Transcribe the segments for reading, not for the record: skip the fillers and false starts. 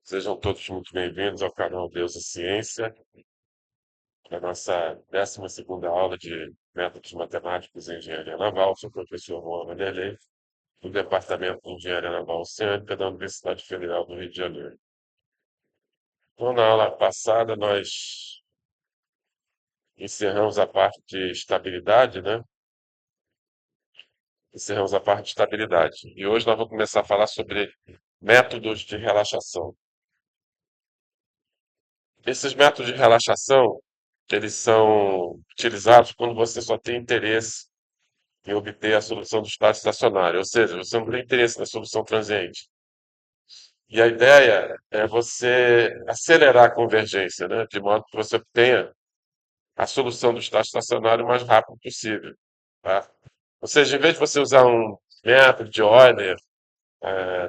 Sejam todos muito bem-vindos ao canal Deus e Ciência, na nossa 12ª aula de Métodos Matemáticos em Engenharia Naval. Sou o professor Juan Vanderlei, do Departamento de Engenharia Naval Oceânica da Universidade Federal do Rio de Janeiro. Então, na aula passada, nós encerramos a parte de estabilidade, né? Encerramos a parte de estabilidade. E hoje nós vamos começar a falar sobre métodos de relaxação. Esses métodos de relaxação, eles são utilizados quando você só tem interesse em obter a solução do estado estacionário, ou seja, você não tem interesse na solução transiente. E a ideia é você acelerar a convergência, né, de modo que você obtenha a solução do estado estacionário o mais rápido possível, tá? Ou seja, em vez de você usar um método de Euler,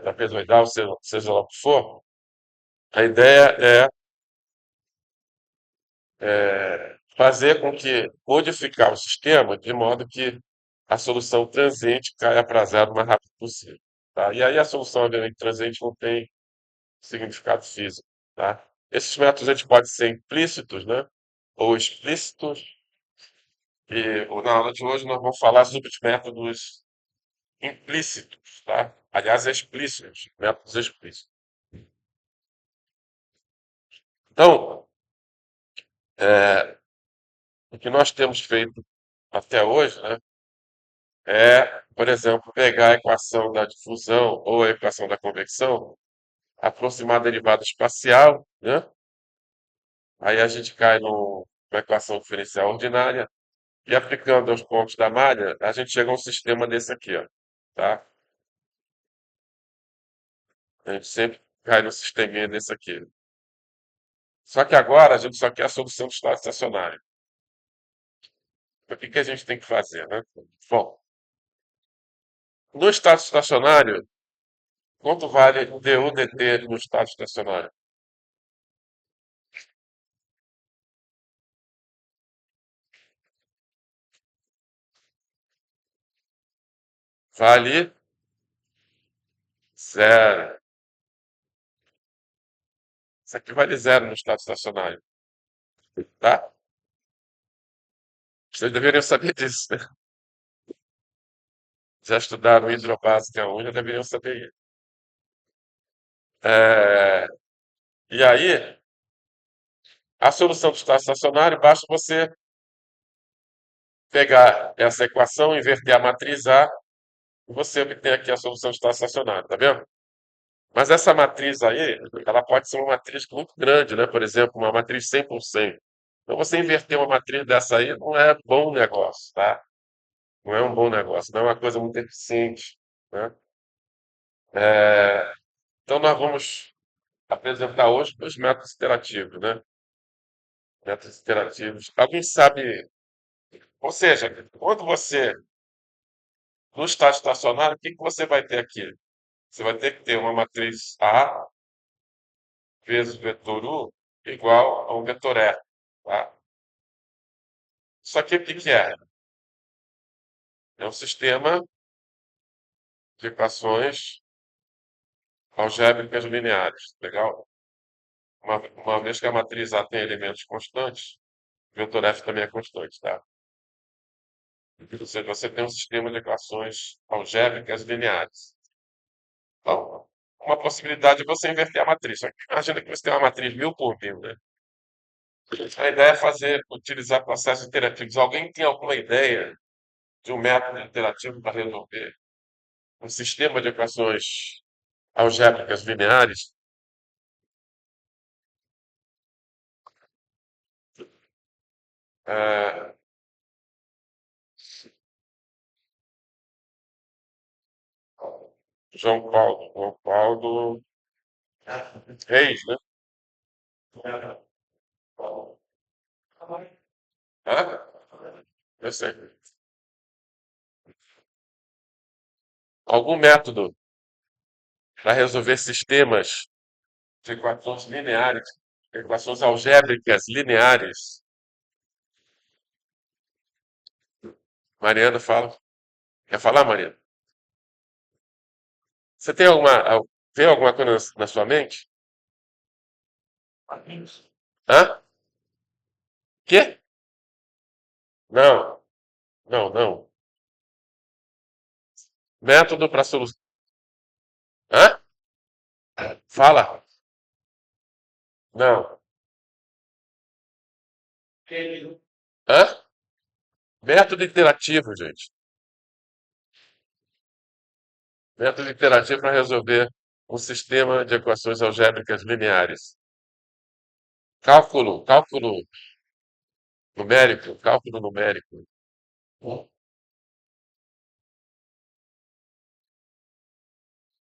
trapezoidal, seja lá o que for, a ideia é fazer com que modificar o sistema de modo que a solução transiente caia para zero o mais rápido possível. Tá? E aí a solução, obviamente, transiente não tem significado físico. Tá? Esses métodos eles podem ser implícitos, né? Ou explícitos. Na aula de hoje nós vamos falar sobre os métodos implícitos. Tá? Aliás, explícitos, métodos explícitos. Então, o que nós temos feito até hoje, né, é, por exemplo, pegar a equação da difusão ou a equação da convecção, aproximar a derivada espacial, né? Aí a gente cai numa equação diferencial ordinária e aplicando aos pontos da malha, a gente chega a um sistema desse aqui, ó, tá? A gente sempre cai no sisteminha desse aqui. Só que agora a gente só quer a solução do estado estacionário. O que que a gente tem que fazer, né? Bom, no estado estacionário, quanto vale du dt no estado estacionário? Vale zero. Isso aqui vale zero no estado estacionário, tá? Vocês deveriam saber disso, né? Já estudaram hidrobásica 1, já deveriam saber isso. É, e aí, a solução do estado estacionário, basta você pegar essa equação, inverter a matriz A, e você obtém aqui a solução do estado estacionário, tá vendo? Mas essa matriz aí, ela pode ser uma matriz muito grande, né? Por exemplo, uma matriz 100%. Então, você inverter uma matriz dessa aí não é bom negócio, tá? Não é um bom negócio, não é uma coisa muito eficiente, né? É, então, nós vamos apresentar hoje os métodos iterativos, né? Métodos iterativos. Alguém sabe, ou seja, quando você, no estado estacionário, o que que você vai ter aqui? Você vai ter que ter uma matriz A vezes o vetor U igual a um vetor E, tá? Isso aqui o que que é? É um sistema de equações algébricas lineares, legal? Uma vez que a matriz A tem elementos constantes, o vetor F também é constante, tá? Ou seja, você tem um sistema de equações algébricas lineares. Então, uma possibilidade é você inverter a matriz. Só que imagina que você tem uma matriz 1000 por 1000, né? A ideia é utilizar processos iterativos. Alguém tem alguma ideia de um método iterativo para resolver um sistema de equações algébricas lineares? É, João Paulo Reis, né? Hã? Eu sei. Algum método para resolver sistemas de equações lineares, equações algébricas lineares. Mariana fala. Quer falar, Maria? Você tem alguma coisa na sua mente? Hã? Quê? Não, não, não. Método para solução. Hã? Fala. Não. Hã? Método interativo, gente. Método interativo para resolver um sistema de equações algébricas lineares. Cálculo numérico, cálculo numérico.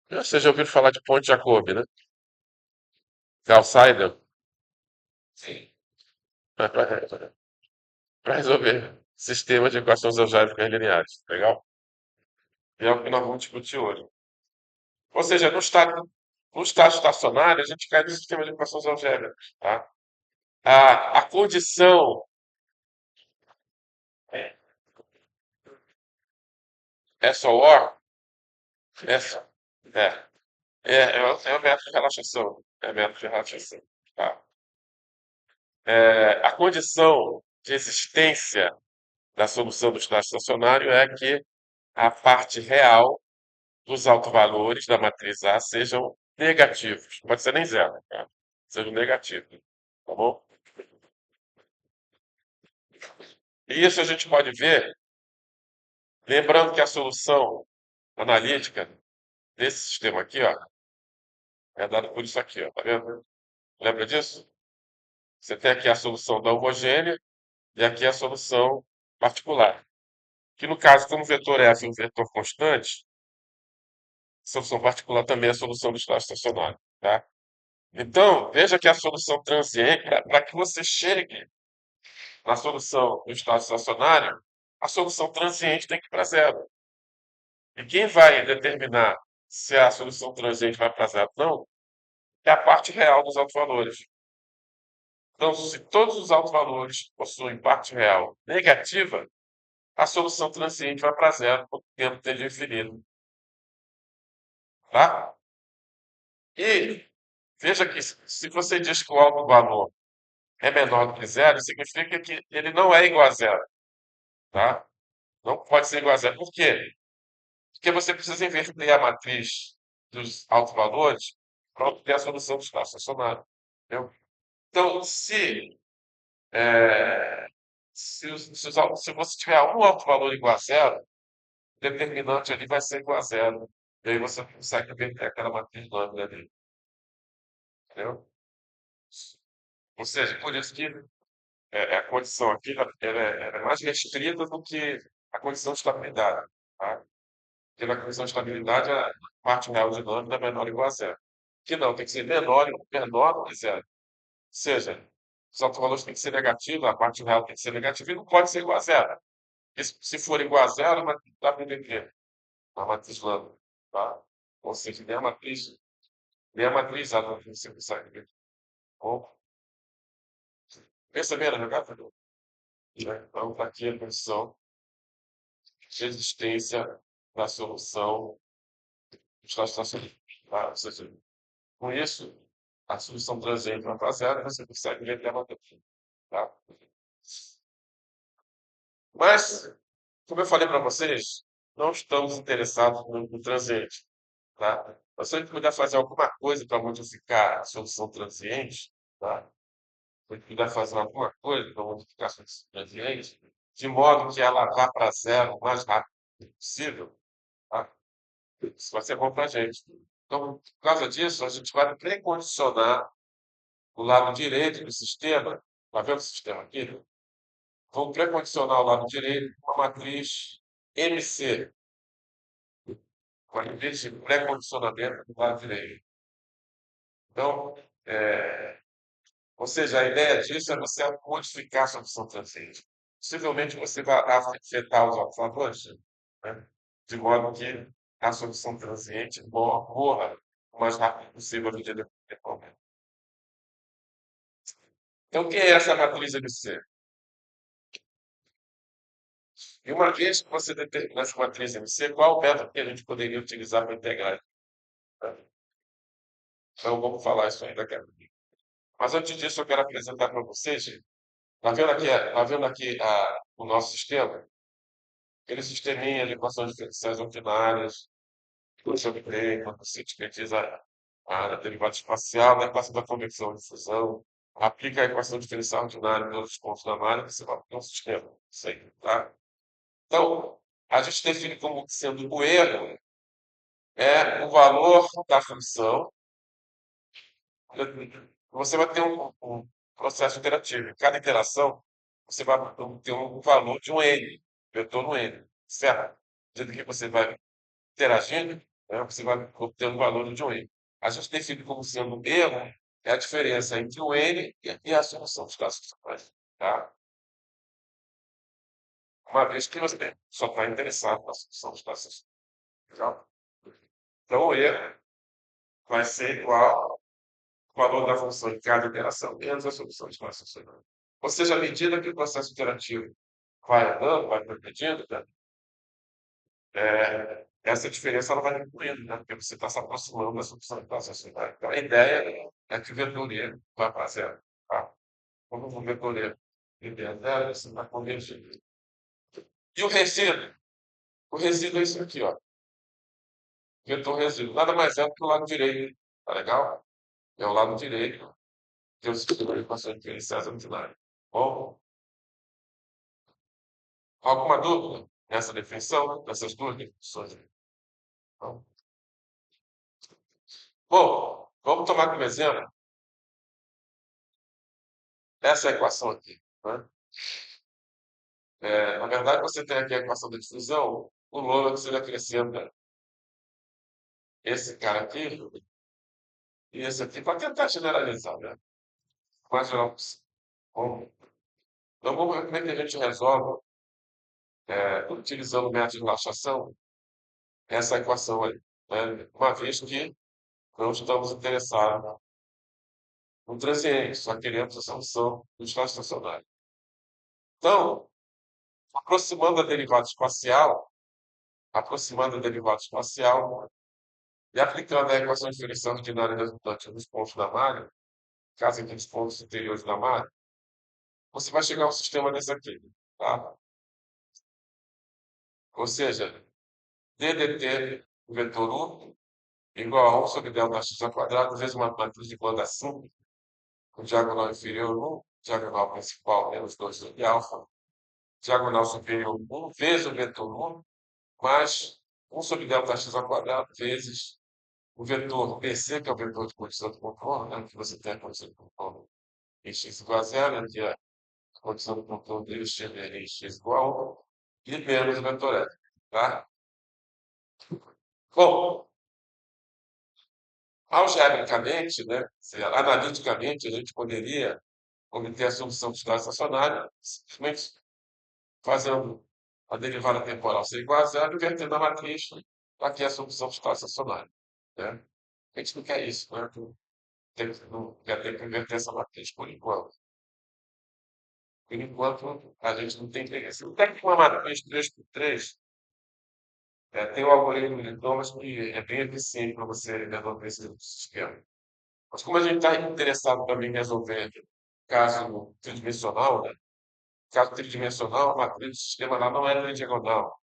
Vocês já ouviram falar de ponte Jacobi, né? Gauss Seidel. Sim. Para resolver sistemas de equações algébricas lineares. Legal? E é o que nós vamos discutir hoje. Ou seja, no estado estacionário, a gente cai no sistema de equações algébricas. Tá? A condição é só OR? Essa, é, é o método de relaxação. É método de relaxação. Tá? A condição de existência da solução do estado estacionário é que a parte real dos autovalores da matriz A sejam negativos. Não pode ser nem zero, tá? Sejam negativos. Tá bom? E isso a gente pode ver, lembrando que a solução analítica desse sistema aqui, ó, é dada por isso aqui, ó, tá vendo? Lembra disso? Você tem aqui a solução da homogênea e aqui a solução particular. Que no caso, como o vetor F é um vetor constante, a solução particular também é a solução do estado estacionário, tá? Então, veja que a solução transiente, para que você chegue na solução do estado estacionário, a solução transiente tem que ir para zero. E quem vai determinar se a solução transiente vai para zero ou não é a parte real dos autovalores. Então, se todos os autovalores possuem parte real negativa, a solução transiente vai para zero, porque o tempo tende a infinito. Tá? E veja que se você diz que o autovalor é menor do que zero, significa que ele não é igual a zero. Tá? Não pode ser igual a zero. Por quê? Porque você precisa inverter a matriz dos autovalores para obter a solução do espaço estacionário. Entendeu? Então, se você tiver um autovalor igual a zero, o determinante ali vai ser igual a zero. E aí você consegue inverter aquela matriz lambda ali. Entendeu? Ou seja, por isso que a condição aqui ela é mais restrita do que a condição de estabilidade. Tá? Porque na condição de estabilidade, a parte real de lambda é menor ou igual a zero. Que não, tem que ser menor do que zero. Ou seja, os autovalores têm que ser negativos, a parte real tem que ser negativa e não pode ser igual a zero. Porque se for igual a zero, vai dar para entender a matriz lambda. Tá? Ou seja, nem a matriz A não você consegue ver. Bom, pensa bem na jogada, né? Então, está aqui a condição de existência da solução do estado estacionário. Tá? Ou seja, com isso, a solução transiente vai para zero e você consegue ver a matriz. Tá? Mas, como eu falei para vocês, não estamos interessados no transiente. Tá? Mas se a gente puder fazer alguma coisa para modificar a solução transiente, tá? Se a gente puder fazer alguma coisa para modificar a solução transiente, de modo que ela vá para zero o mais rápido possível, tá? Isso vai ser bom para a gente. Então, por causa disso, a gente vai precondicionar o lado direito do sistema, está vendo o sistema aqui? Vamos precondicionar o lado direito com a matriz MC, com a matriz de pré-condicionamento do lado direito. Então, ou seja, a ideia disso é você modificar a solução transiente. Possivelmente você vai afetar os autofavores, né? De modo que a solução transiente morra o mais rápido possível à medida que decorrer. Então, o que é essa matriz MC? E uma vez que você determina essa matriz MC, qual o método que a gente poderia utilizar para integrar? Né? Então, vamos falar isso aí daqui a pouco. Mas antes disso, eu quero apresentar para vocês. Tá vendo aqui o nosso sistema? Aquele sisteminha de equações diferenciais ordinárias, que você obtém quando você sintetiza a derivada espacial da equação da convecção de fusão, aplica a equação diferencial ordinária em todos os pontos da malha, você vai ter um sistema. Isso aí, tá? Então, a gente define como sendo o erro é o valor da função. Você vai ter um processo iterativo. Em cada iteração, você vai ter um valor de um n, vetor no n, certo? À medida que você vai interagindo, né, você vai obter um valor de um n. A gente define como sendo um erro é a diferença entre o n e a solução dos casos principais. Tá? Uma vez que você só está interessado na solução dos casos. Legal? Então, o erro vai ser igual ao valor da função em cada interação menos a solução de classe funcional. Ou seja, à medida que o processo interativo vai andando, vai progredindo, né, essa diferença ela vai diminuindo, né, porque você está se aproximando da solução de classe funcional. Então, a ideia é que o vetor E vai para zero. Tá? Como o vetor E é zero, você vai convergir. E o resíduo? O resíduo é isso aqui, ó. Vetor resíduo. Nada mais é do que o lado direito. Tá legal? É o lado direito que eu estudo equações diferenciais ordinárias. Bom, alguma dúvida nessa definição, nessas duas definições? Não? Bom, vamos tomar como exemplo essa equação aqui. Né? Na verdade, você tem aqui a equação da difusão, o log você acrescenta esse cara aqui e esse aqui para tentar generalizar, né? Mais geral possível. Bom, então, vamos ver como é que a gente resolve, utilizando o método de relaxação, essa equação aí. Né? Uma vez que não estamos interessados no transiente, só queremos a solução do estado estacionário. Então, aproximando a derivada espacial e aplicando a equação diferencial ordinária resultante nos pontos da malha, caso aqui nos pontos interiores da malha, você vai chegar a um sistema desse aqui, tá? Ou seja, ddt vetor 1 igual a 1 sobre delta x ao quadrado vezes uma matriz de banda simples, com diagonal inferior 1, diagonal principal menos 2 sobre alfa, diagonal superior 1 vezes o vetor 1, mais 1 sobre delta x ao quadrado vezes o vetor BC, que é o vetor de condição de contorno, né, que você tem a condição de contorno em x igual a zero, que é a condição de contorno de x em x igual a 1, e menos o vetor F. Tá? Bom, algebricamente, né, analiticamente, a gente poderia obter a solução do estado estacionário simplesmente fazendo a derivada temporal ser igual a zero, invertendo a matriz, aqui é a solução do estado estacionário. Né? A gente não quer isso, né? Não quer ter que inverter essa matriz por enquanto. Por enquanto, a gente não tem interesse. Até que uma matriz 3x3 tem um algoritmo de Thomas que é bem eficiente para você resolver esse sistema. Mas como a gente está interessado também em resolver caso tridimensional, né? Caso tridimensional, a matriz do sistema lá não é tridiagonal.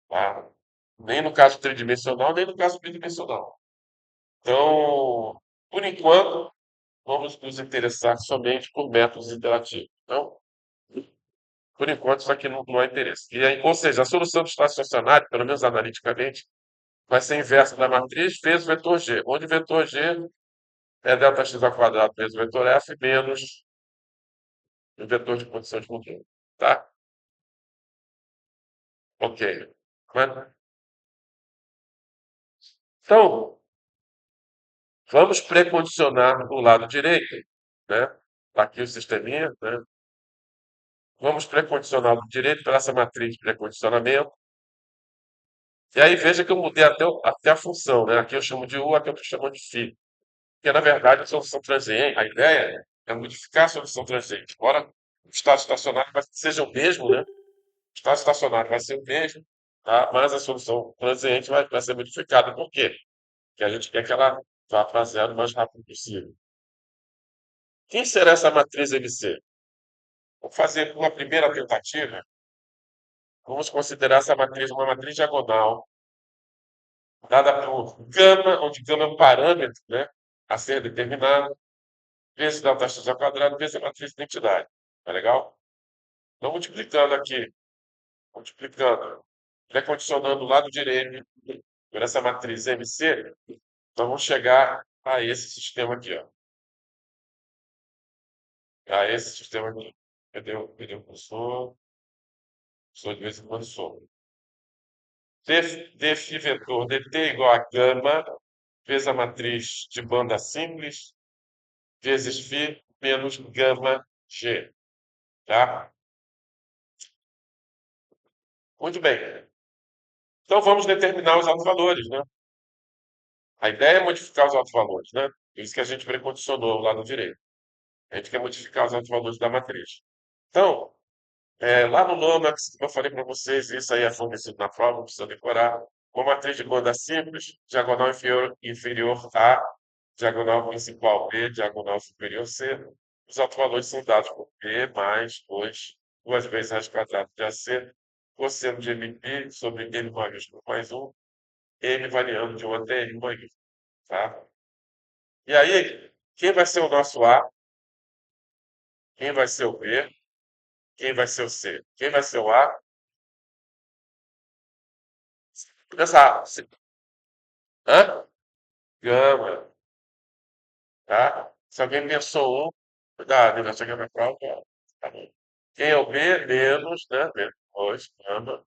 Tá? Nem no caso tridimensional, nem no caso bidimensional. Então, por enquanto, vamos nos interessar somente por métodos interativos. Então, por enquanto, isso aqui não há interesse. Ou seja, a solução do espaço estacionário, pelo menos analiticamente, vai ser inversa da matriz vezes o vetor G, onde o vetor G é delta x ao quadrado vezes o vetor F menos o vetor de condição de controle. Tá? Ok. Mas, então, vamos precondicionar o lado direito, né? Tá aqui o sisteminha, né? Vamos precondicionar o lado direito para essa matriz de precondicionamento. E aí veja que eu mudei até a função, né? Aqui eu chamo de U, aqui eu estou chamando de φ. Porque, na verdade, a solução transiente, a ideia é modificar a solução transiente. Embora o estado estacionário seja o mesmo, né? estado estacionário vai ser o mesmo, tá? Mas a solução transiente vai ser modificada. Por quê? Porque a gente quer que ela vá para zero o mais rápido possível. Quem será essa matriz MC? Vou fazer uma primeira tentativa. Vamos considerar essa matriz uma matriz diagonal, dada por gama, onde gama é um parâmetro, né, a ser determinado, vezes delta x ao quadrado, vezes a matriz de identidade. Tá legal? Então, multiplicando aqui, multiplicando, recondicionando o lado direito por essa matriz MC, então vamos chegar a esse sistema aqui, ó. A esse sistema aqui. Cadê o cursor? Cursor de vez em quando some. Dφ vetor dt igual a gama vezes a matriz de banda simples vezes φ menos gama g. Tá? Muito bem. Então vamos determinar os autovalores, né? A ideia é modificar os autovalores, né? Por isso que a gente precondicionou lá no direito. A gente quer modificar os autovalores da matriz. Então, lá no Lomax, como eu falei para vocês, isso aí é fornecido na prova, não precisa decorar. Uma matriz de banda simples, diagonal inferior A, diagonal principal B, diagonal superior C. Os autovalores são dados por B mais 2 vezes raiz quadrada de AC, cosseno de MP sobre N maiúsculo mais 1, M variando de 1 até N maiúsculo. Tá? E aí, quem vai ser o nosso A? Quem vai ser o B? Quem vai ser o C? Quem vai ser o A? Essa, hã? Gama, tá? Se alguém pensou um, cuidado, né? Chega na prova, tá bom. Quem é o B? Menos, né? Menos 2, gama,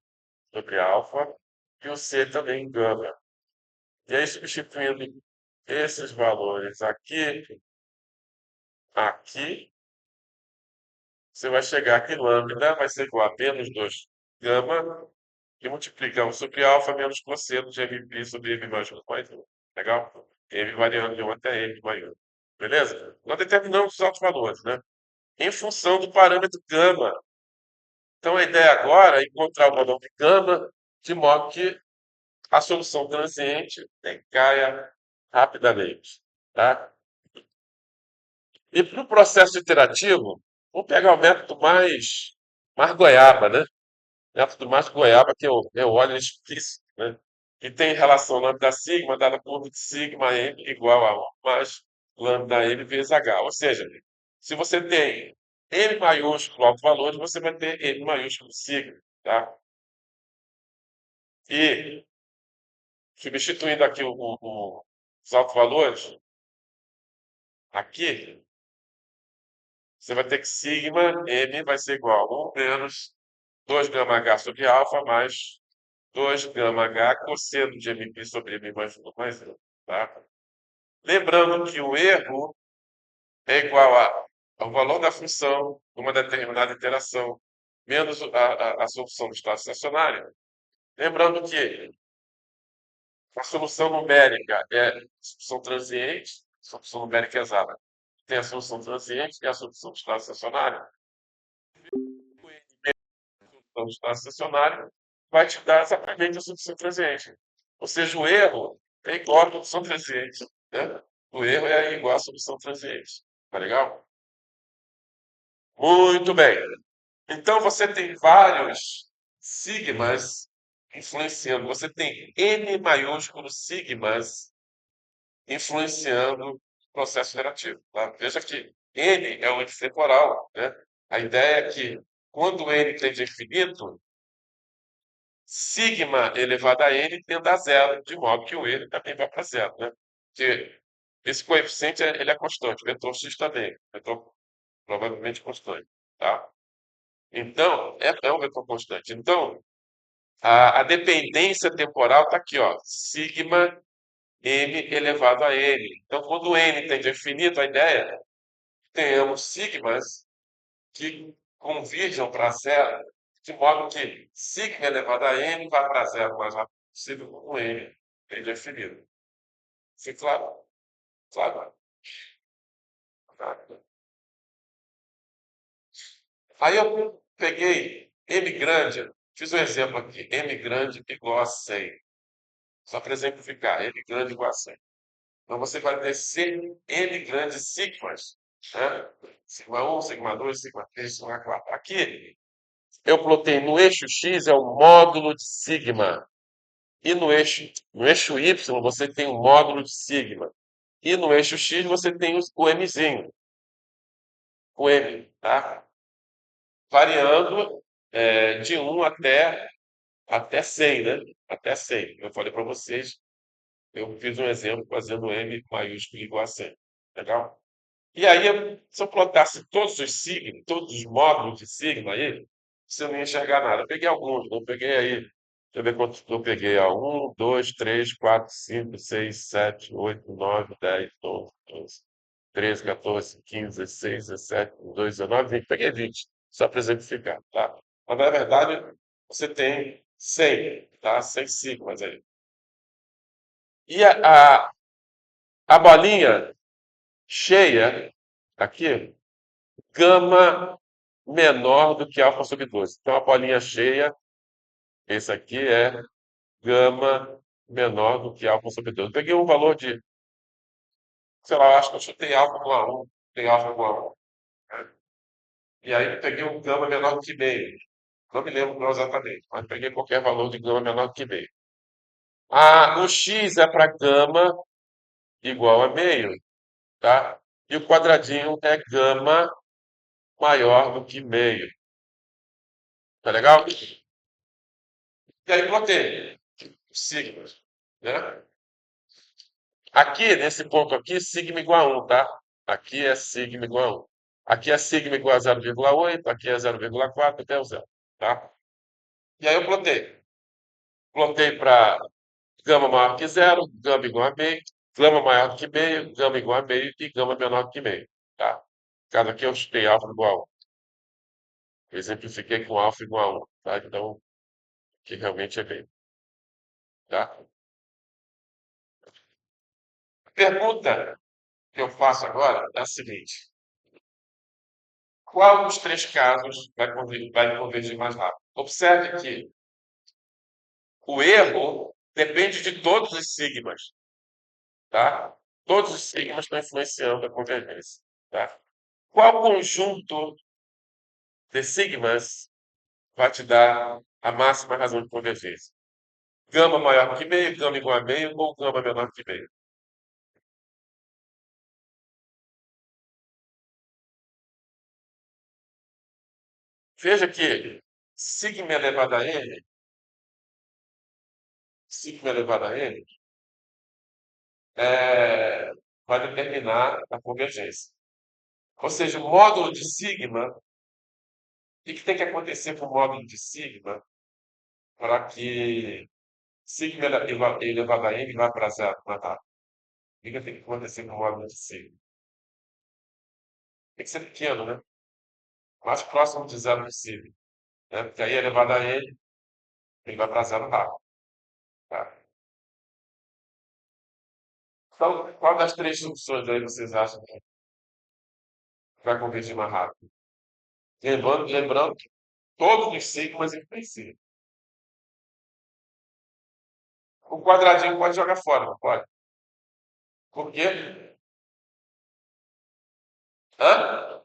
sobre alfa. E o C também, gama. E aí, substituindo esses valores aqui, aqui, você vai chegar que lambda vai ser igual a menos 2 gama, e multiplicamos sobre alfa menos cosseno de MP sobre M mais 1 mais 1. Legal? M variando de 1 até M maior. Beleza? Nós determinamos os altos valores, né? Em função do parâmetro gama. Então, a ideia agora é encontrar o valor de gama de modo que a solução transiente caia rapidamente. Tá? E para o processo iterativo, vamos pegar o método mais goiaba, né? Método mais goiaba que eu olho explícito, né? Que tem relação lambda sigma dada por sigma m igual a 1 mais lambda m vezes h. Ou seja, se você tem m maiúsculo alto valores, você vai ter m maiúsculo sigma, tá? E substituindo aqui os altos valores, aqui você vai ter que sigma m vai ser igual a 1 menos 2 gama h sobre alfa mais 2 gama h cosseno de mp sobre m mais 1 mais 1. Tá? Lembrando que o erro é igual ao valor da função de uma determinada interação menos a solução do estado estacionário. Lembrando que a solução numérica é solução transiente, solução numérica exata. Tem a solução transiente e a solução do estado estacionário. O estado estacionário vai te dar exatamente a solução transiente. Ou seja, o erro é igual à solução transiente. Né? O erro é igual à solução transiente. Tá legal? Muito bem. Então você tem vários sigmas influenciando. Você tem N maiúsculos sigmas influenciando o processo iterativo. Tá? Veja que N é o índice temporal. Né? A ideia é que quando N tende a infinito, sigma elevado a N tende a zero, de modo que o N também vai para zero. Né? Porque esse coeficiente ele é constante, o vetor x também, vetor provavelmente constante. Tá? Então, é um vetor constante. Então, a dependência temporal está aqui, ó, sigma m elevado a n. Então, quando o n tende a infinito, a ideia é que tenhamos sigmas que convirjam para zero, de modo que sigma elevado a n vai para zero o mais rápido possível quando o n tende a infinito. Ficou claro? Claro. Tá? Aí eu peguei m grande, Fiz um exemplo aqui, m grande igual a 100. Só para exemplificar, m grande igual a 100. Então você vai ter n grandes sigmas, né? Sigma 1, sigma 2, sigma 3, sigma 4. Aqui eu plotei no eixo x é o módulo de sigma. E no eixo y você tem o módulo de sigma. E no eixo x você tem o mzinho, o m, tá? Variando de 1 até 100, né? Até 100. Eu falei para vocês, eu fiz um exemplo fazendo m maiúsculo igual a 100. Legal? E aí, se eu plotasse todos os signos, todos os módulos de signo aí, você não ia enxergar nada. Eu peguei alguns, não peguei aí. Deixa eu ver quantos eu peguei. Ó. 1, 2, 3, 4, 5, 6, 7, 8, 9, 10, 11, 12, 13, 14, 15, 16, 17, 18, 19, 20. Peguei 20, só para exemplificar, tá? Mas, na verdade, você tem 100, tá? 100 sigmas aí. E a bolinha cheia aqui, gama menor do que alfa sobre 12. Então, a bolinha cheia, esse aqui é gama menor do que alfa sobre 12. Peguei um valor de, sei lá, acho que eu chutei alfa com a 1, tem alfa com a 1. Né? E aí peguei um gama menor do que meio. Não me lembro qual exatamente, mas peguei qualquer valor de gama menor do que meio. O x é para gama igual a meio, tá? E o quadradinho é gama maior do que meio. Tá legal? E aí plotei sigmas, né? Aqui, nesse ponto aqui, sigma igual a 1, tá? Aqui é sigma igual a 1. Aqui é sigma igual a 0,8, aqui é 0,4 até o zero, tá? E aí eu plotei. Plotei para gama maior que zero, gama igual a meio, gama maior que meio, gama igual a meio e gama menor que meio, tá? Cada aqui eu chutei alfa igual a 1. Eu exemplifiquei com alfa igual a 1, tá? Então, que realmente é meio, tá? A pergunta que eu faço agora é a seguinte. Qual dos três casos vai convergir mais rápido? Observe que o erro depende de todos os sigmas, tá? Todos os sigmas estão influenciando a convergência, tá? Qual conjunto de sigmas vai te dar a máxima razão de convergência? Gama maior que meio, gama igual a meio ou gama menor que meio? Veja que sigma elevado a n, sigma elevado a n, vai determinar a convergência. Ou seja, o módulo de sigma, o que tem que acontecer com o módulo de sigma para que sigma elevado a n vá para zero, matar? O que tem que acontecer com o módulo de sigma? Tem que ser pequeno, né? Mais próximo de zero possível. Né? Porque aí elevado a n, ele vai para zero rápido. Tá? Então, qual das três soluções aí vocês acham que vai convergir mais rápido? Lembrando que todos os sigmas influenciam. O quadradinho pode jogar fora, não pode? Por quê? Hã?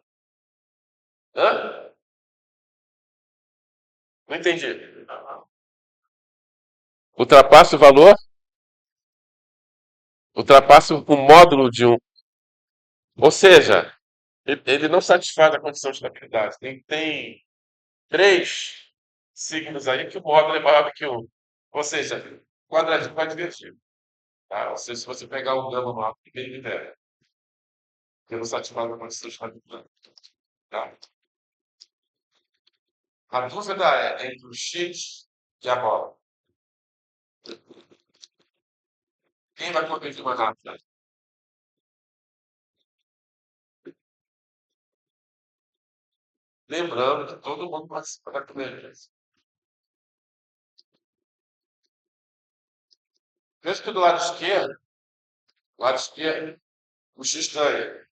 Hã? Não entendi. Ultrapassa o valor, ultrapassa o módulo de um. Ou seja, ele não satisfaz a condição de estabilidade. Tem três signos aí que o módulo é maior do que um. Ou seja, o quadradinho vai divertir. Tá? Ou seja, se você pegar o gama maior que ele libera, ele não satisfaz a condição de estabilidade. Tá? A dúvida é entre o X e a bola. Quem vai competir mais rápido? Lembrando que todo mundo participa da convergência. Veja que do lado esquerdo, o X ganha.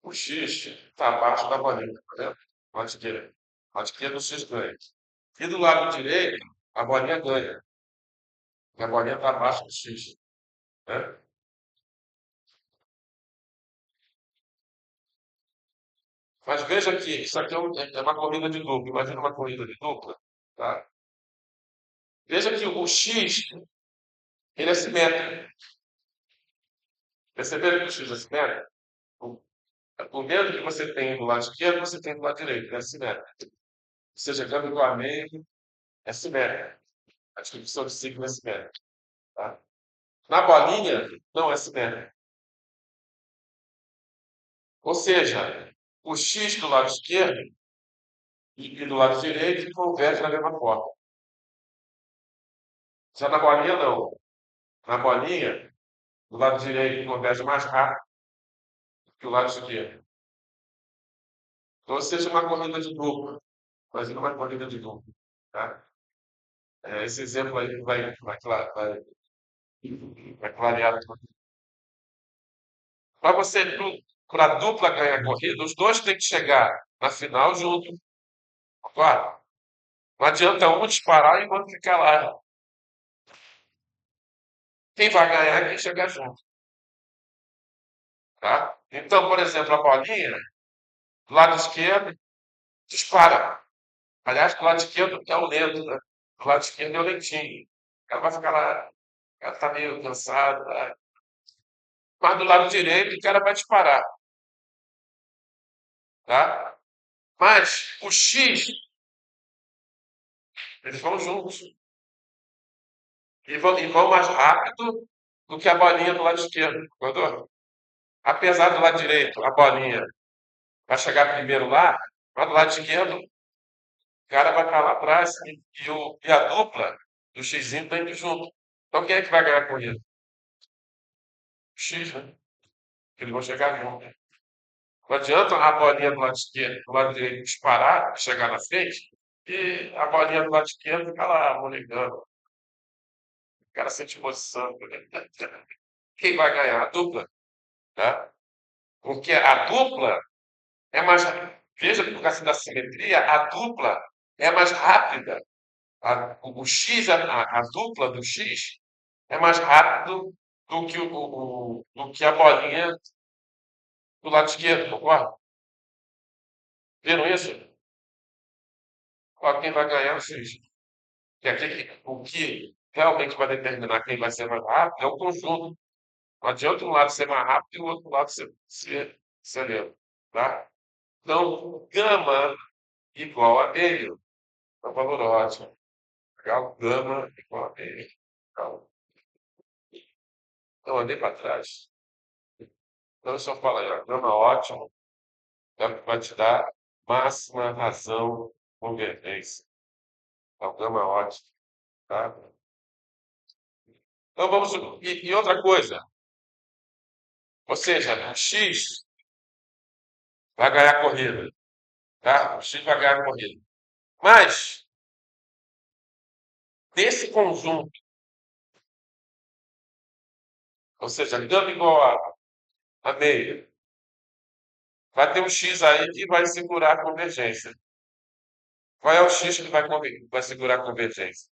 O X está abaixo da bolinha, tá vendo? Lado esquerdo. Lado esquerdo, o X ganha. E do lado direito, a bolinha ganha. A bolinha está abaixo do X. Né? Mas veja que isso aqui é uma corrida de dupla. Imagina uma corrida de dupla. Tá? Veja que o X ele é simétrico. Perceberam que o X é simétrico? O, o mesmo que você tem do lado esquerdo, você tem do lado direito. É simétrico. Ou seja, câmbio igual a meio é simétrico. A distribuição de sigma é simétrica. Tá? Na bolinha, não é simétrico. Ou seja, o X do lado esquerdo e do lado direito convergem da mesma forma. Já na bolinha, não. Na bolinha, do lado direito converge mais rápido que o lado esquerdo. Então, ou seja, uma corrida de dupla. Imagina uma corrida de dupla. Tá? Esse exemplo aí vai clarear. Para você, para a dupla ganhar a corrida, os dois têm que chegar na final junto. Claro. Não adianta um disparar e o outro ficar lá. Quem vai ganhar é quem chegar junto. Tá? Então, por exemplo, a bolinha, do lado esquerdo, dispara. Aliás, do lado esquerdo é o lento, né? Do lado esquerdo é o lentinho. Ela vai ficar lá, ela está meio cansada. Tá? Mas do lado direito, o cara vai disparar. Tá? Mas o X, eles vão juntos. E vão mais rápido do que a bolinha do lado esquerdo. Concordou? Apesar do lado direito, a bolinha vai chegar primeiro lá, mas do lado esquerdo, o cara vai estar lá atrás e a dupla do X está indo junto. Então quem é que vai ganhar a corrida? O X, né? Que eles vão chegar junto. Não adianta a bolinha do lado esquerdo, do lado direito disparar, chegar na frente, e a bolinha do lado esquerdo ficar lá molegando. O cara sente posição. Quem vai ganhar? A dupla. Tá? Porque a dupla é mais. Veja, por causa da simetria, a dupla é mais rápida. O X, a dupla do X, é mais rápido do que, do que a bolinha do lado esquerdo, concorda? Viram isso? Ó, quem vai ganhar é o X. O que realmente vai determinar quem vai ser mais rápido é o conjunto. Não adianta um lado ser mais rápido e o outro lado ser lento. Tá? Então, gama igual a meio. É um valor ótimo. Legal? Gama igual a meio. Legal. Então, andei para trás. Então, eu só falo aí, ó, gama ótimo, vai te dar máxima razão convergência. Então, gama ótimo. Tá? Então, vamos. E outra coisa. Ou seja, o X vai ganhar a corrida. Tá? O X vai ganhar a corrida. Mas, desse conjunto, ou seja, gama igual a meio, vai ter um X aí que vai segurar a convergência. Qual é o X que vai segurar a convergência?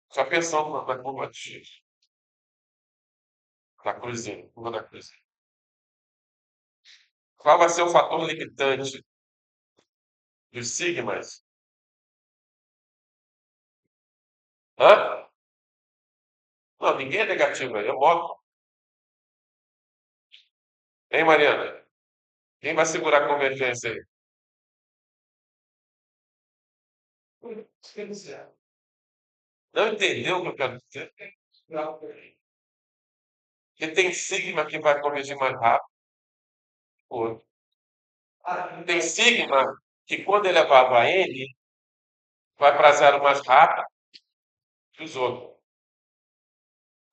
Só pensando na curva de X, na cruzinha, curva da cruzinha. Qual vai ser o fator limitante dos sigmas? Hã? Não, ninguém é negativo aí, é módulo. Hein, Mariana? Quem vai segurar a convergência aí? Não entendeu o que eu quero dizer? Que tem sigma que vai convergir mais rápido que o outro. Tem sigma que, quando elevado a n, vai para zero mais rápido que os outros.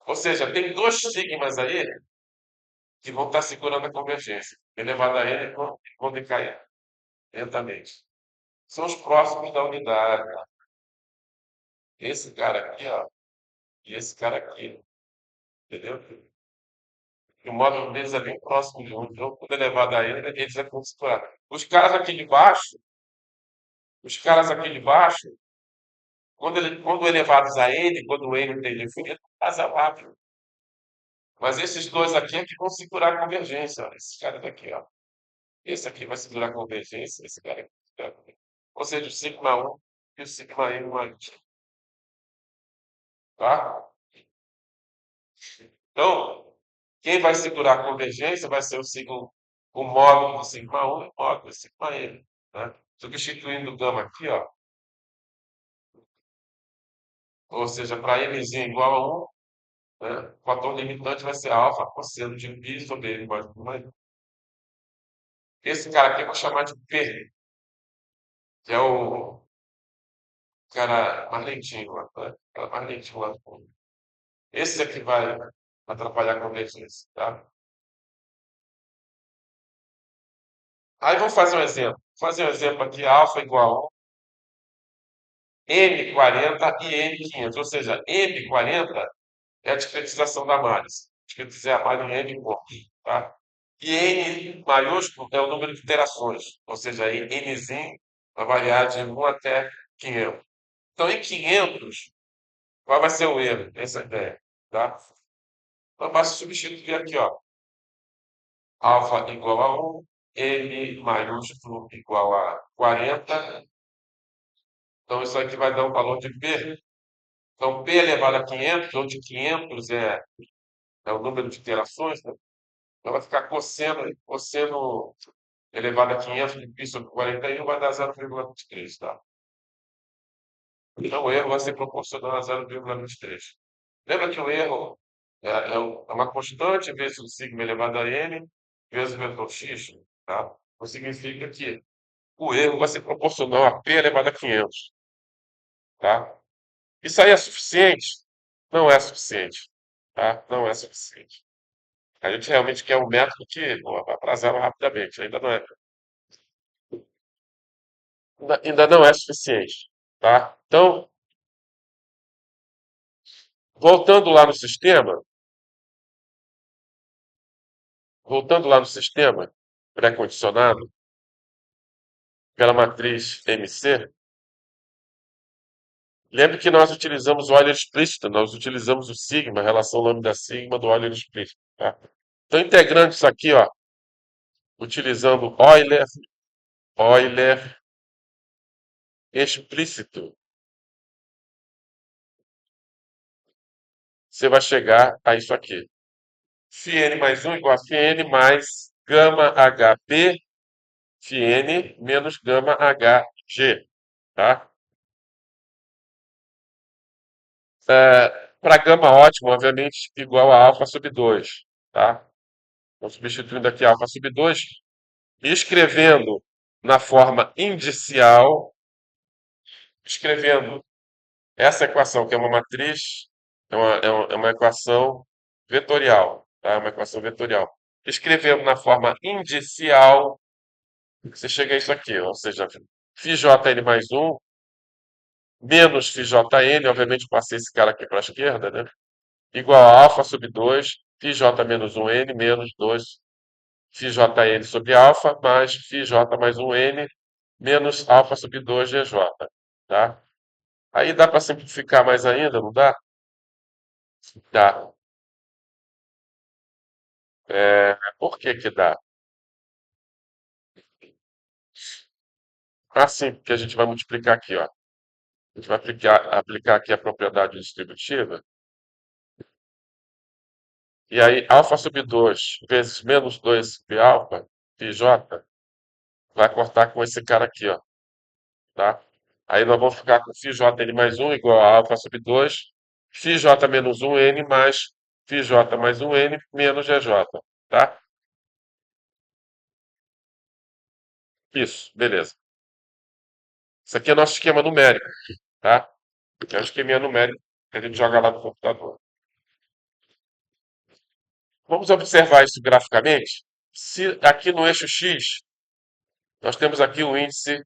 Ou seja, tem dois sigmas aí que vão estar segurando a convergência. Elevado a n vão decair lentamente. São os próximos da unidade. Esse cara aqui, ó, e esse cara aqui. Entendeu? E o módulo deles é bem próximo de um. Então, quando elevado a ele, eles é considerado. Os caras aqui de baixo, quando elevados a ele, quando o ele tem definido, casa rápido. Mas esses dois aqui é que vão segurar a convergência. Ó. Esse cara daqui, ó. Esse aqui vai segurar a convergência, esse cara aqui. Vai segurar a convergência. Ou seja, o sigma um e o sigma n mais. Tá? Então, quem vai segurar a convergência vai ser o módulo do sigma 1 e o módulo do sigma n. Né? Substituindo o gama aqui, ó, ou seja, para mzinho igual a 1, né, o fator limitante vai ser alfa cosseno de π sobre n mais 1. Esse cara aqui eu vou chamar de P, que é o cara mais lentinho lá, né? O cara mais lentinho lá do fundo. Esse aqui vai atrapalhar a convergência, tá? Aí vamos fazer um exemplo. Vou fazer um exemplo aqui, alfa igual a M40 e M500, ou seja, M40 é a discretização da análise. Discretizar a análise em N pontos, tá? E N maiúsculo é o número de iterações, ou seja, Nzinho vai variar de 1 até 500. Então, em 500, qual vai ser o erro? Essa é a ideia, tá? Então, basta substituir aqui, ó. Alfa igual a 1, N maiúsculo igual a 40. Então, isso aqui vai dar um valor de P. Então, P elevado a 500, onde 500 é o número de iterações, né? Então, vai ficar cosseno elevado a 500 de π sobre 41 vai dar 0,23, tá? Então, o erro vai ser proporcional a 0,23. Lembra que o erro é uma constante vezes o sigma elevado a n vezes o vetor x, tá? Então, significa que o erro vai ser proporcional a p elevado a 500, tá? Isso aí é suficiente? Não é suficiente, tá? Não é suficiente. A gente realmente quer um método que vai prazer rapidamente, ainda não é suficiente, tá? Então, voltando voltando lá no sistema pré-condicionado, pela matriz MC, lembre que nós utilizamos o Euler explícito, nós utilizamos o sigma, a relação lambda-sigma do Euler explícito, tá? Então, integrando isso aqui, ó, utilizando Euler explícito, você vai chegar a isso aqui. Φn mais 1 igual a Φn mais gama HP Φn menos gama Hg, tá? Para gama ótimo, obviamente, igual a alfa sobre 2, tá? Então, substituindo aqui alfa sobre 2 e escrevendo na forma indicial, escrevendo essa equação, que é uma matriz, é uma equação vetorial, tá? É uma equação vetorial. Escrevendo na forma indicial, você chega a isso aqui, ou seja, φjn mais 1 menos φjn, obviamente passei esse cara aqui para a esquerda, né? Igual a alfa sobre 2, φj menos 1n menos 2 φjn sobre alfa mais φj mais 1n menos alfa sobre 2 gj, tá? Aí dá para simplificar mais ainda, não dá? Dá. Por que que dá? Assim, porque a gente vai multiplicar aqui, ó. A gente vai aplicar aqui a propriedade distributiva. E aí, alfa sobre 2 vezes menos 2 sobre alfa, πj, vai cortar com esse cara aqui, ó. Tá? Aí nós vamos ficar com φn mais 1 igual a alfa sobre 2, φj menos 1n mais φj mais 1n menos gj, tá? Isso, beleza. Isso aqui é nosso esquema numérico, tá? É o esqueminha numérico que a gente joga lá no computador. Vamos observar isso graficamente. Se aqui no eixo x, nós temos aqui o índice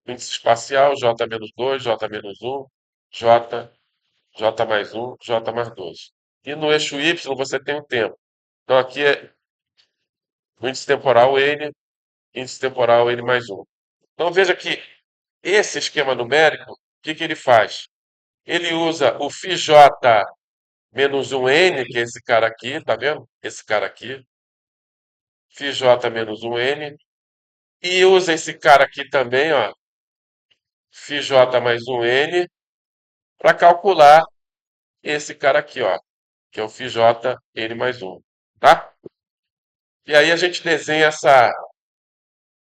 espacial, j menos 2, j menos 1, j, j mais 1, j mais 2. E no eixo y você tem o tempo. Então aqui é o índice temporal N, índice temporal N mais um. Então veja que esse esquema numérico, o que que ele faz? Ele usa o φj menos um N, que é esse cara aqui, tá vendo? Esse cara aqui, φj menos um N, e usa esse cara aqui também, ó, φj mais um N, para calcular esse cara aqui, ó, que é o φj N mais um, tá? E aí a gente desenha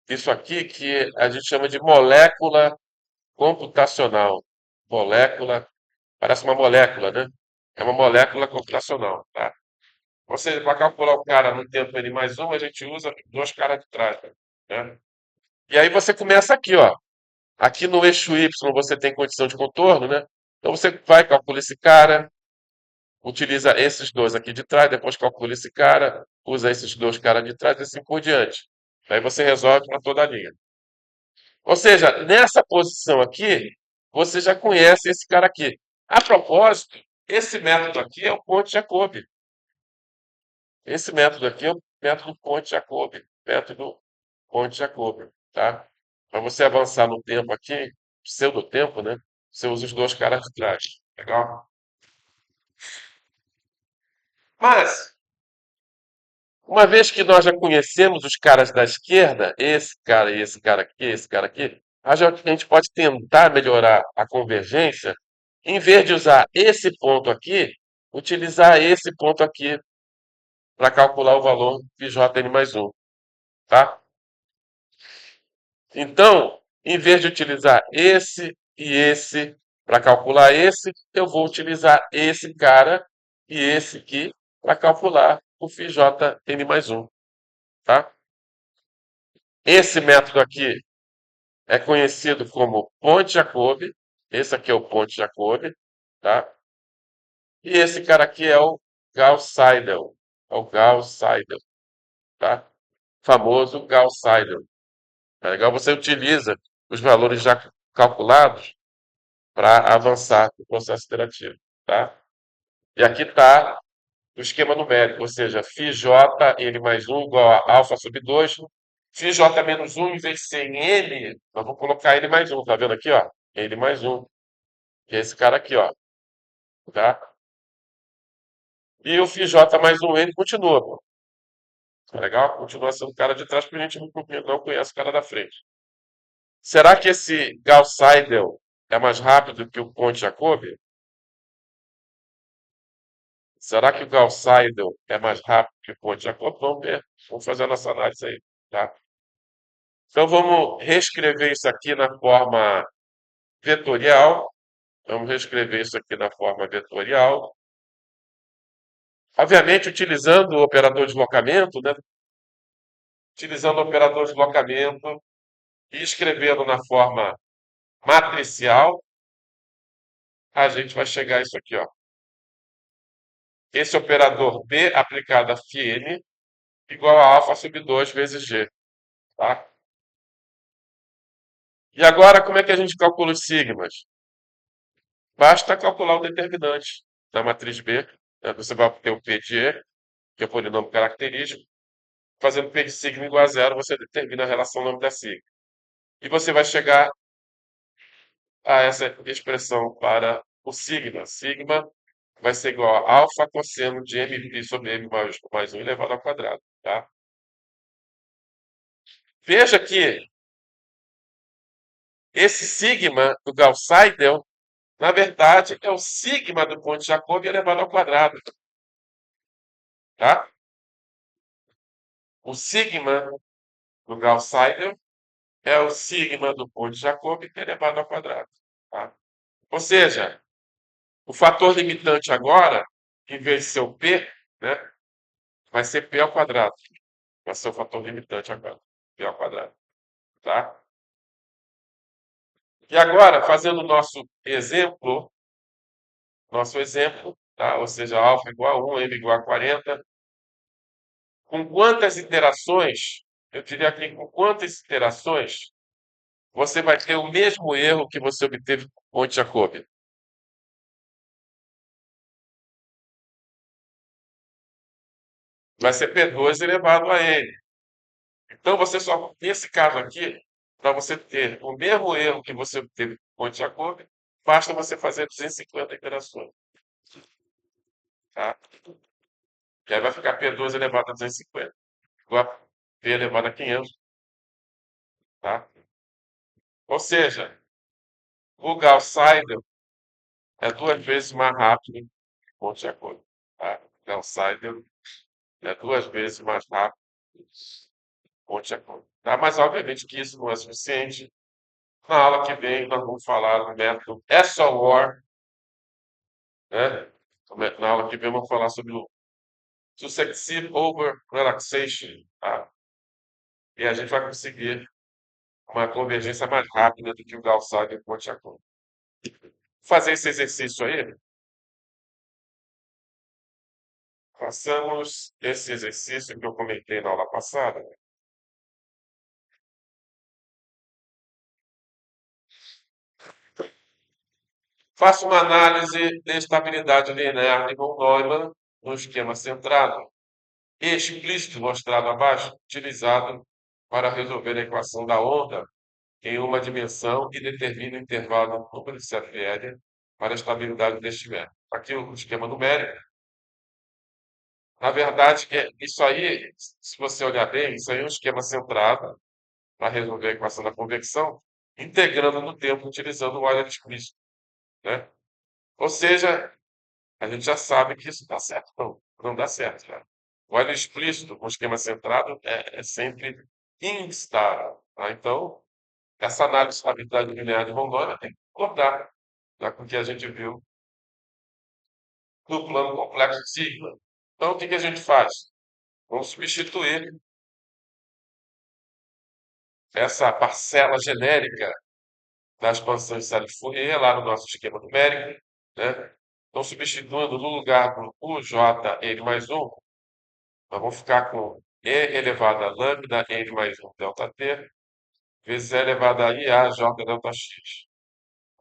isso aqui que a gente chama de molécula computacional. Molécula, parece uma molécula, né? É uma molécula computacional, tá? Ou seja, para calcular o cara no tempo N mais um, a gente usa dois caras de trás, né? E aí você começa aqui, ó. Aqui no eixo Y você tem condição de contorno, né? Então você vai, calcula esse cara, utiliza esses dois aqui de trás, depois calcula esse cara, usa esses dois caras de trás e assim por diante. Aí você resolve para toda a linha. Ou seja, nessa posição aqui, você já conhece esse cara aqui. A propósito, esse método aqui é o Ponte-Jacobi. Esse método aqui é o método Ponte-Jacobi. Método Ponte-Jacobi, tá? Para você avançar no tempo aqui, pseudo-tempo, né? Você usa os dois caras de trás. Legal? Mas, uma vez que nós já conhecemos os caras da esquerda, esse cara e esse cara aqui, a gente pode tentar melhorar a convergência, em vez de usar esse ponto aqui, utilizar esse ponto aqui para calcular o valor de Jn mais um, tá? Então, em vez de utilizar esse e esse para calcular esse, eu vou utilizar esse cara e esse aqui para calcular o Jn mais um, tá? Esse método aqui é conhecido como Ponte-Jacobi. Esse aqui é o Ponte-Jacobi, tá? E esse cara aqui é o Gauss-Seidel. É o Gauss-Seidel, tá? Famoso Gauss-Seidel. É legal, você utiliza os valores já calculados para avançar no processo iterativo, tá? E aqui está o esquema numérico, ou seja, φj n mais um igual a alfa sobre 2. φj menos um, em vez de ser em n, nós vamos colocar n mais um, tá vendo aqui, ó? N mais um, que é esse cara aqui, ó, tá? E o φj mais um n continua, pô. Tá legal? Continua sendo o cara de trás, porque a gente não conhece o cara da frente. Será que esse Gauss-Seidel é mais rápido que o Ponte-Jacobi? Será que o Gauss-Seidel é mais rápido que o Ponte-Jacobi? Vamos ver. Vamos fazer a nossa análise aí, tá? Então vamos reescrever isso aqui na forma vetorial. Vamos reescrever isso aqui na forma vetorial. Obviamente utilizando o operador de deslocamento, né? Utilizando o operador de deslocamento e escrevendo na forma matricial, a gente vai chegar a isso aqui, ó. Esse operador B aplicado a φn igual a alfa sobre 2 vezes G, tá? E agora, como é que a gente calcula os sigmas? Basta calcular o determinante da matriz B, né? Você vai ter o P de E, que é o polinômio característico. Fazendo P de sigma igual a zero, você determina a relação nome da sigma. E você vai chegar a essa expressão para o sigma. Sigma vai ser igual a alfa cosseno de mπ sobre m mais 1 elevado ao quadrado, tá? Veja que esse sigma do Gauss-Seidel, na verdade, é o sigma do ponto de Jacobi elevado ao quadrado, tá? O sigma do Gauss-Seidel é o sigma do ponto de Jacobi elevado ao quadrado, tá? Ou seja, o fator limitante agora, em vez de ser o P, né, vai ser P ao quadrado. Vai ser o fator limitante agora, P ao quadrado, tá? E agora, fazendo o nosso exemplo, tá? Ou seja, alfa igual a 1, m igual a 40, com quantas iterações, eu diria aqui, com quantas iterações você vai ter o mesmo erro que você obteve com o Monte Jacobi? vai ser P2 elevado a N. Então, você só, nesse caso aqui, para você ter o mesmo erro que você teve com Ponte Jacobi, basta você fazer 250 iterações. Tá? E aí vai ficar P2 elevado a 250, igual a P elevado a 500. Tá? Ou seja, o Gauss-Seidel é duas vezes mais rápido que Ponte Jacobi. Tá? Gauss-Seidel é duas vezes mais rápido que Ponte Jacobi. Tá? Mas, obviamente, que isso não é suficiente. Na aula que vem, nós vamos falar do método SOR, né? Na aula que vem, vamos falar sobre o Successive Over Relaxation, tá? E a gente vai conseguir uma convergência mais rápida do que o Gauss-Seidel e o Pontiac. Fazer esse exercício aí, façamos esse exercício que eu comentei na aula passada. Faça uma análise de estabilidade linear de von Neumann no esquema centrado, explícito mostrado abaixo, utilizado para resolver a equação da onda em uma dimensão e determina o intervalo do número de Cfr para a estabilidade deste método. Aqui o esquema numérico. Na verdade, isso aí, se você olhar bem, isso aí é um esquema centrado para resolver a equação da convecção, integrando no tempo utilizando o Euler explícito, né? Ou seja, a gente já sabe que isso dá certo. Não, não dá certo, cara. O Euler explícito, com o esquema centrado, é sempre instável. Tá? Então, essa análise de estabilidade linear de von Neumann tem que concordar, tá, com o que a gente viu no plano complexo de sigma. Então, o que a gente faz? Vamos substituir essa parcela genérica da expansão de série de Fourier lá no nosso esquema numérico, né? Então, substituindo no lugar do UJ n mais 1, nós vamos ficar com e elevado a lambda n mais 1 delta t vezes e elevado a IA j delta x.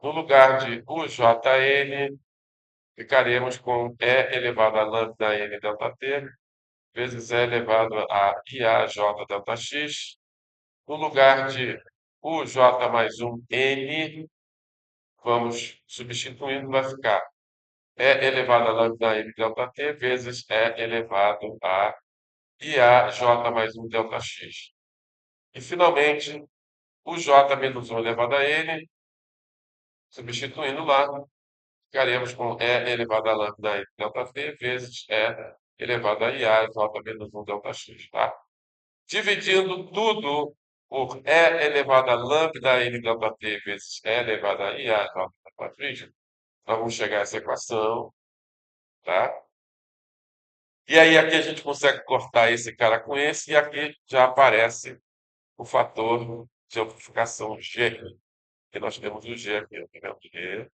No lugar de UJN, ficaremos com E elevado a lambda n delta t vezes E elevado a IAJ delta x. No lugar de UJ mais um N, vamos substituindo, vai ficar E elevado a lambda n delta t vezes E elevado a IAJ mais um delta x. E, finalmente, o J menos 1 elevado a N, substituindo lá, ficaremos com E elevado a lambda n delta t vezes E elevado a IA j menos 1 delta x, tá? Dividindo tudo por E elevado a lambda n delta t vezes E elevado a IA j delta x, nós vamos chegar a essa equação, tá? E aí aqui a gente consegue cortar esse cara com esse, e aqui já aparece o fator de amplificação G, que nós temos o G aqui, tá vendo? G.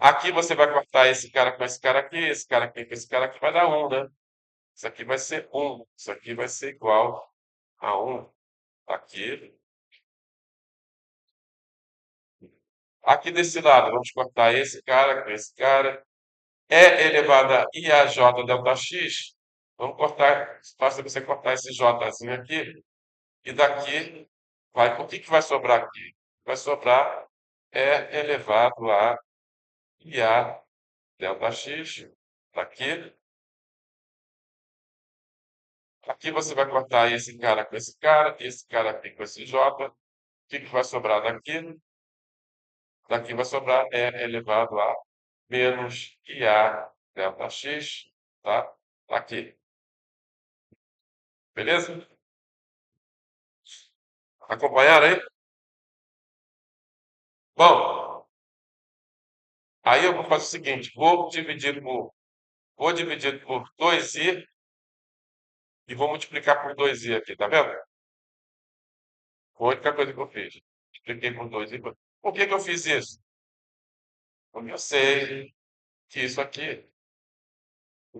Aqui você vai cortar esse cara com esse cara aqui, esse cara aqui com esse cara aqui, vai dar 1, né? Isso aqui vai ser 1, isso aqui vai ser igual a 1. Aqui. Aqui desse lado, vamos cortar esse cara com esse cara. E elevado a IAJ delta x, vamos cortar, basta você cortar esse Jzinho aqui, e daqui vai, o que vai sobrar aqui? Vai sobrar E elevado a IA delta x, daqui. Aqui você vai cortar esse cara com esse cara aqui com esse J. O que vai sobrar daqui? Daqui vai sobrar E elevado a menos IA delta x, tá? Aqui. Beleza? Acompanharam aí? Bom, aí eu vou fazer o seguinte, vou dividir por 2i e vou multiplicar por 2i aqui, tá vendo? Foi a única coisa que eu fiz. Multipliquei por 2i. Por que eu fiz isso? Porque eu sei que isso aqui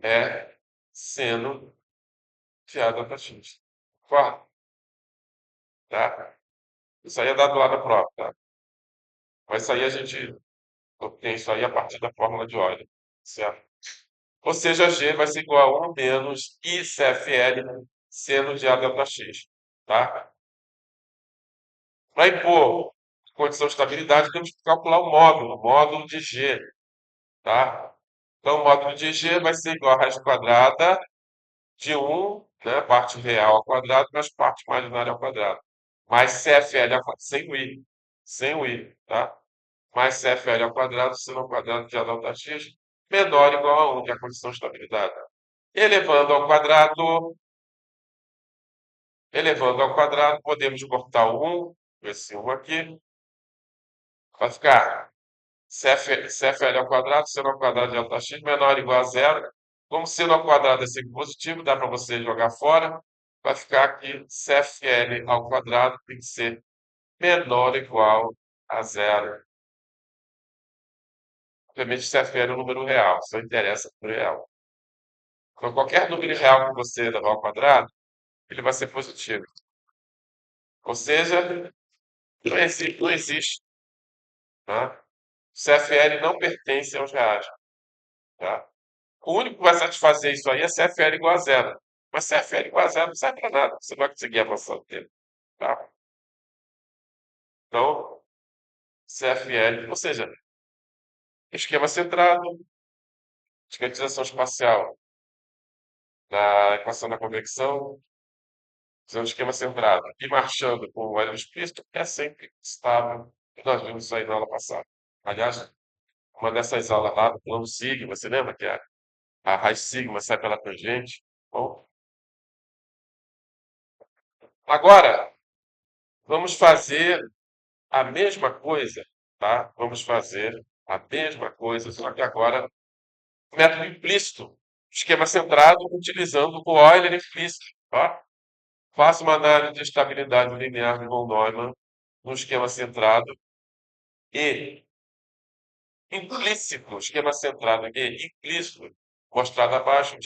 é seno de A delta x. Claro, tá? Isso aí é dado lá na prova, tá? Mas isso aí a gente obtém isso aí a partir da fórmula de Euler, certo? Ou seja, G vai ser igual a 1 menos ICFL seno de A delta X. Tá? Para impor condição de estabilidade, temos que calcular o módulo de G. Tá? Então, o módulo de G vai ser igual a raiz quadrada de 1, né, parte real ao quadrado, mais parte imaginária ao quadrado. Mais CFL ao quadrado, sem o I. Sem o I, tá? Mais CFL ao quadrado, seno ao quadrado de A delta X, menor ou igual a 1, que é a condição de estabilidade. Elevando ao quadrado, podemos cortar o 1, esse 1 aqui, vai ficar CFL ao quadrado, seno ao quadrado de delta x menor ou igual a zero. Como seno ao quadrado é sempre positivo, dá para você jogar fora. Vai ficar aqui CFL ao quadrado tem que ser menor ou igual a zero. Obviamente, CFL é um número real, só interessa o número real. Então, qualquer número real que você levar ao quadrado, ele vai ser positivo. Ou seja, não existe. Tá? CFL não pertence aos reais. Tá? O único que vai satisfazer isso aí é CFL igual a zero. Mas CFL igual a zero não serve para nada. Você não vai conseguir avançar o tempo. Tá? Então, CFL, ou seja, esquema centrado, discretização espacial na equação da convecção, usando esquema centrado e marchando com o L explícito é sempre estável. Nós vimos isso aí na aula passada. Aliás, uma dessas aulas lá do plano sigma, você lembra que a raiz sigma sai pela tangente? Bom, agora vamos fazer a mesma coisa, tá? Vamos fazer a mesma coisa, só que agora método implícito. Esquema centrado utilizando o Euler implícito. Ó. Faça uma análise de estabilidade linear de von Neumann no esquema centrado e implícito, esquema centrado e implícito, mostrado abaixo,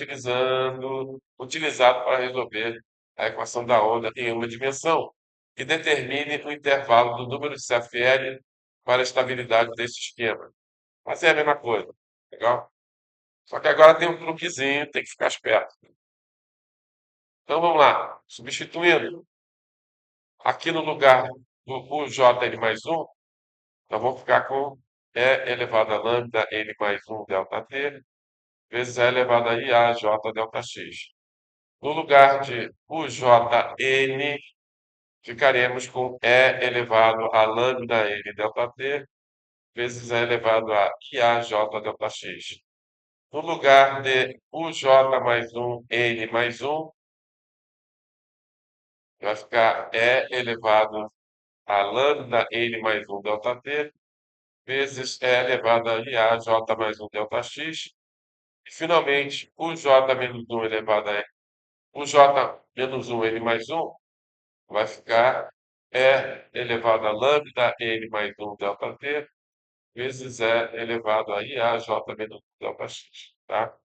utilizado para resolver a equação da onda em uma dimensão, que determine o intervalo do número de CFL para a estabilidade desse esquema. Mas é a mesma coisa, legal? Só que agora tem um truquezinho, tem que ficar esperto. Então vamos lá, substituindo aqui no lugar do UJN mais 1, nós vamos ficar com E elevado a lambda N mais 1 delta T vezes E elevado a IA J delta X. No lugar de UJN, ficaremos com E elevado a lambda N delta T vezes E elevado a IAJ delta X. No lugar de UJ mais 1, N mais 1, vai ficar E elevado a lambda N mais 1 delta T vezes E elevado a IAJ mais 1 delta X. E, finalmente, o J menos 1 elevado a o J menos 1 N mais 1 vai ficar E elevado a lambda N mais 1 delta T vezes E elevado a IAJ menos 1 delta X. Tá?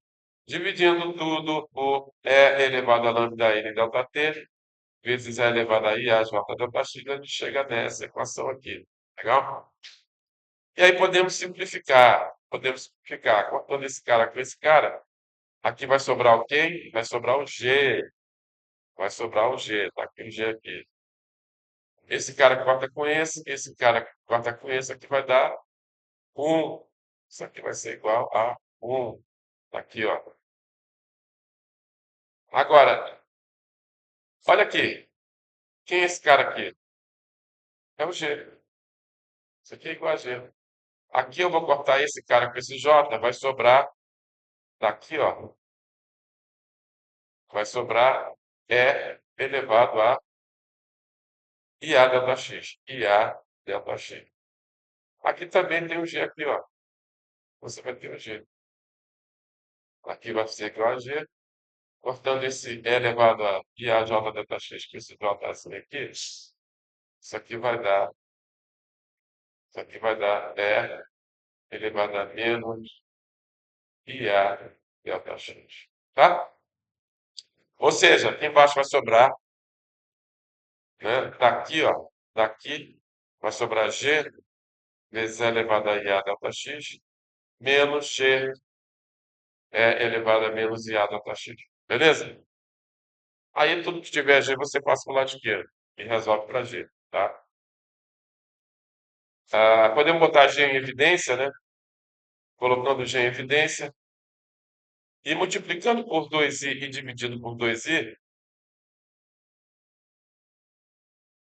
Dividindo tudo por E elevado a lambda N delta T vezes E elevado a IAJ delta X, a gente chega nessa equação aqui. Legal? E aí podemos simplificar, cortando esse cara com esse cara, aqui vai sobrar o quê? Vai sobrar o G, vai sobrar o G, tá aqui o G aqui. Esse cara corta com esse cara corta com esse, aqui vai dar 1. Isso aqui vai ser igual a 1. Tá aqui, ó. Agora, olha aqui. Quem é esse cara aqui? É o G. Isso aqui é igual a G. Aqui eu vou cortar esse cara com esse J, vai sobrar daqui, ó. Vai sobrar E elevado a IA delta X. IA delta X. Aqui também tem um G aqui, ó. Você vai ter um G. Aqui vai ser igual a G. Cortando esse E elevado a IAJ delta X, que esse J assim aqui, isso aqui vai dar E elevado a menos IA delta X. Tá? Ou seja, aqui embaixo vai sobrar, né? Daqui, ó. Daqui vai sobrar G vezes E elevado a IA delta X menos G é elevado a menos iado a taxa G. Beleza? Aí tudo que tiver G você passa para o lado esquerdo e resolve para G, tá? Podemos botar G em evidência, né? Colocando G em evidência e multiplicando por 2i e dividindo por 2i,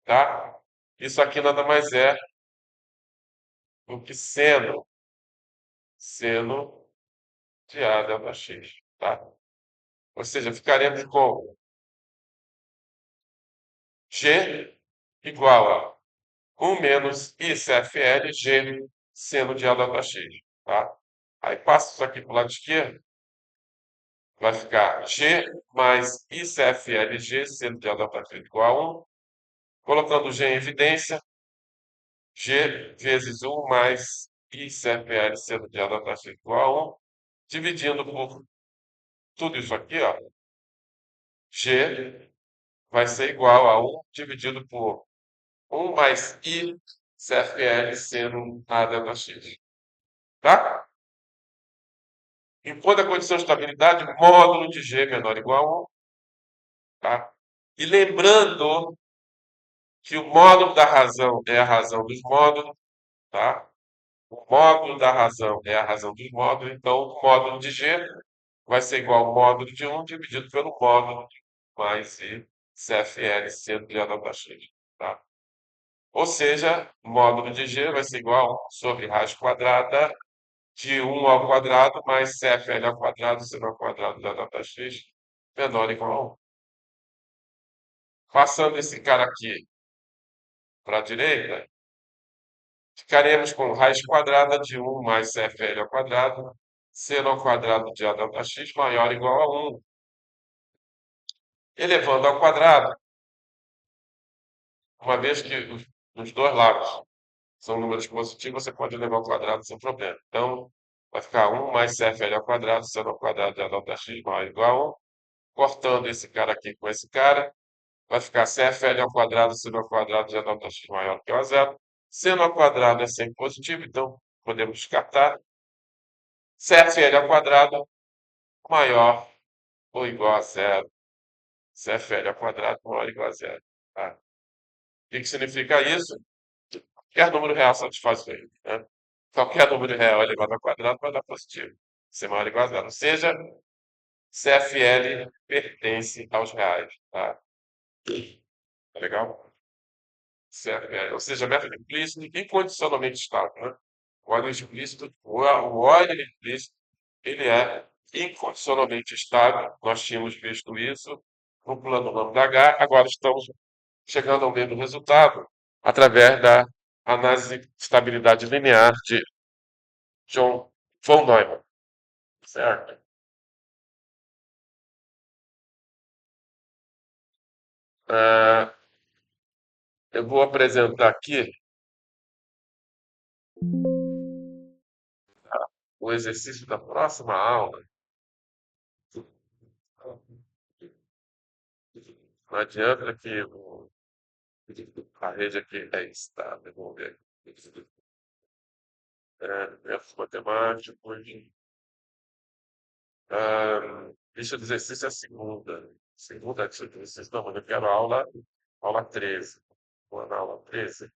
tá? Isso aqui nada mais é do que seno de A delta X, tá? Ou seja, ficaremos com G igual a 1 menos ICFL G seno de A delta X, tá? Aí passa isso aqui para o lado esquerdo, vai ficar G mais ICFLG seno de A delta X igual a 1. Colocando G em evidência, G vezes 1 mais ICFL seno de A delta X igual a 1, dividindo por tudo isso aqui, ó, G vai ser igual a 1 dividido por 1 mais I CFL seno A delta X. Tá? Enquanto a condição de estabilidade, módulo de G menor ou igual a 1. Tá? E lembrando que o módulo da razão é a razão dos módulos. Tá? O módulo da razão é a razão dos módulos. Então, o módulo de G vai ser igual ao módulo de 1 dividido pelo módulo de 1 mais I CFL seno de A delta X. Tá? Ou seja, o módulo de G vai ser igual a 1 sobre raiz quadrada de 1 ao quadrado mais CFL ao quadrado, seno ao quadrado da delta X, menor ou igual a 1. Passando esse cara aqui para a direita, ficaremos com raiz quadrada de 1 mais CFL ao quadrado, seno ao quadrado de A delta X maior ou igual a 1. Elevando ao quadrado, uma vez que os dois lados são números positivos, você pode elevar ao quadrado sem problema. Então, vai ficar 1 mais CFL ao quadrado, seno ao quadrado de A delta X maior ou igual a 1. Cortando esse cara aqui com esse cara, vai ficar CFL ao quadrado, seno ao quadrado de A delta X maior que o a zero. Seno ao quadrado é sempre positivo, então podemos descartar. CFL ao quadrado maior ou igual a zero. CFL ao quadrado maior ou igual a zero. Tá? O que significa isso? Qualquer número real satisfaz isso aí. Né? Qualquer número real elevado ao quadrado vai dar positivo. C maior ou igual a zero. Ou seja, CFL pertence aos reais. Tá? Tá legal? Certo? Ou seja, método implícito e incondicionalmente estável. Né? O óleo explícito, o óleo implícito, ele é incondicionalmente estável. Nós tínhamos visto isso no plano lambda H, agora estamos chegando ao mesmo resultado através da análise de estabilidade linear de John von Neumann. Certo? Ah, eu vou apresentar aqui o exercício da próxima aula. Não adianta que a rede aqui é estável. Vamos ver aqui. Métodos matemáticos. Lista de exercício é a segunda. Segunda lista de exercício. Não, mas eu quero aula 13. Vou na aula 13.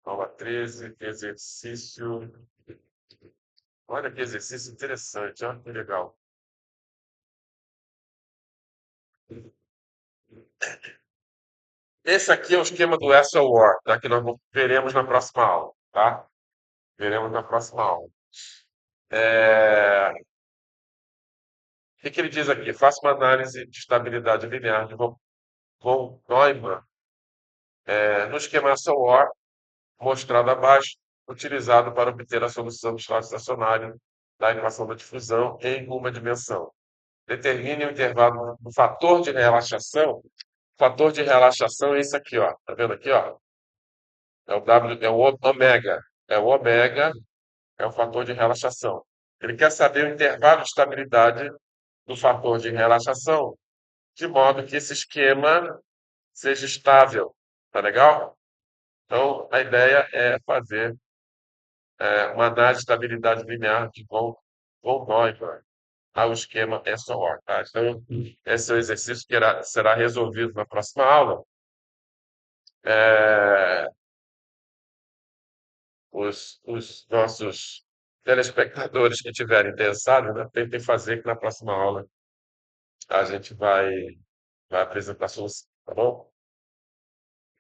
Aula 13, exercício. Olha que exercício interessante, olha que legal. Esse aqui é o esquema do SOR, tá? Que nós veremos na próxima aula, tá? Veremos na próxima aula. O que ele diz aqui? Faça uma análise de estabilidade linear de von Neumann no esquema SOR mostrado abaixo, utilizado para obter a solução do estado estacionário da equação da difusão em uma dimensão. Determine o intervalo do fator de relaxação. O fator de relaxação é esse aqui, ó. Tá vendo aqui, ó? É o W, é o ômega. É o ômega, é o fator de relaxação. Ele quer saber o intervalo de estabilidade do fator de relaxação, de modo que esse esquema seja estável. Tá legal? Então, a ideia é fazer uma análise de estabilidade linear de von ou Neumann ao esquema SOR, tá? Então, esse é o exercício que será resolvido na próxima aula. É, os nossos telespectadores que tiverem interessados, né, tentem fazer que na próxima aula a gente vai apresentar a solução, tá bom?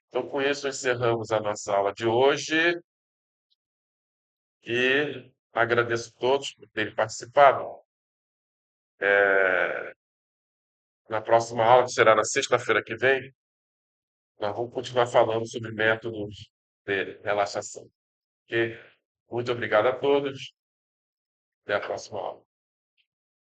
Então, com isso, encerramos a nossa aula de hoje e agradeço a todos por terem participado. Na próxima aula, que será na sexta-feira que vem, nós vamos continuar falando sobre métodos de relaxação. Ok? Muito obrigado a todos. Até a próxima aula.